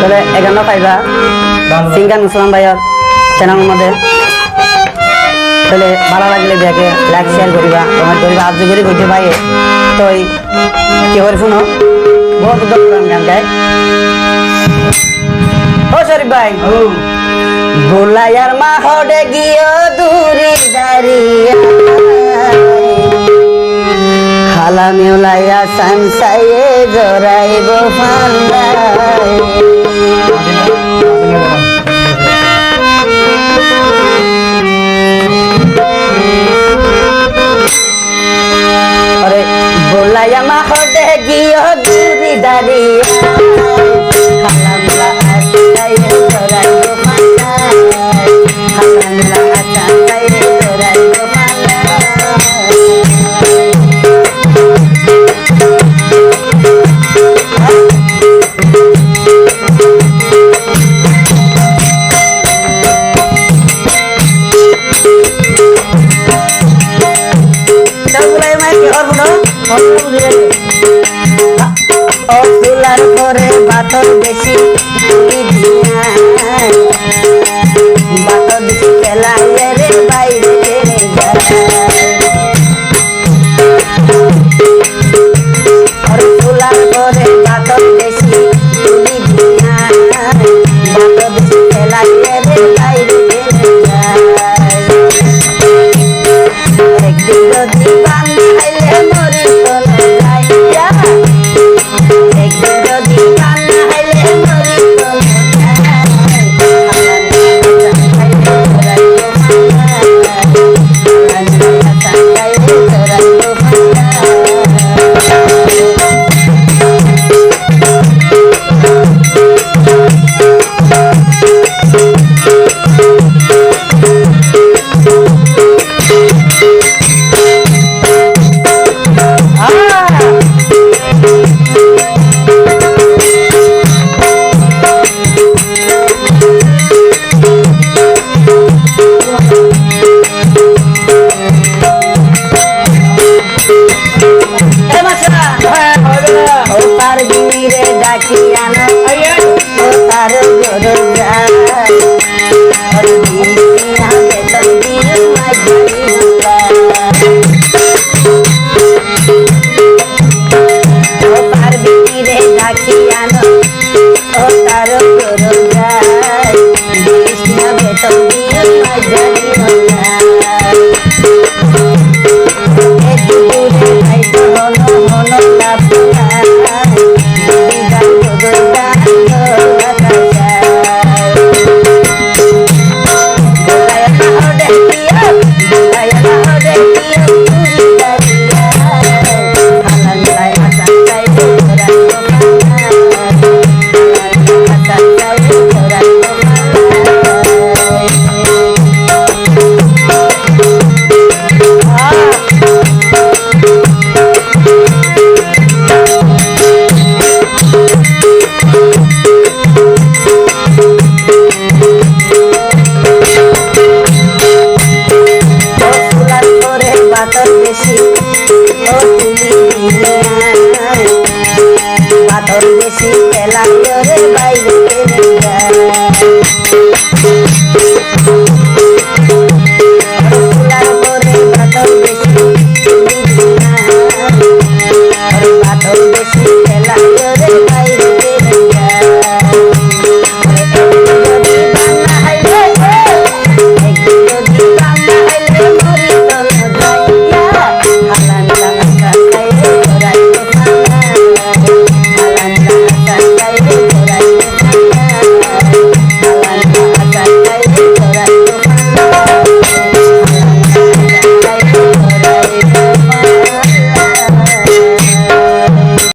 তাহলে এখানে পাইবা সিঙ্গার মুসলমান ভাইয়ার চ্যানেলের মধ্যে। তাহলে ভালো লাগলে দেখে লাইক শেয়ার করিবা, কমেন্ট করিবা। আর যদি কইতে পাই তো কি করে শুনো, বহুত পুরান গান গায়। ও শরীফ ভাই, ভোলাইয়ার মাহডে গিয়ে দূরে দাঁড়িয়ে হালা মেলাইয়া সানসাইয়ে জড়াইব ফান্দায়। আরে ভোলাইয়া মাহডে গিয়ে দূরে দাঁড়িয়ে হালা মেলা সানসাইয়ে জড়াইব ফান্দায়, হালা মেলা সানসাইয়ে জড়াইব ফান্দায়। চুলার পরে বাতর বেশি বাতর বেশি খেলাইলে রে বাইরে চুলার পরে বাতর বেশি বাতর বেশি খেলাইলে রে বাইরে একদিন যদি বান খাইলে মরি কোনো যাইয়া, একদিন যদি বান খাইলে মরি কোনো ডাকি আনো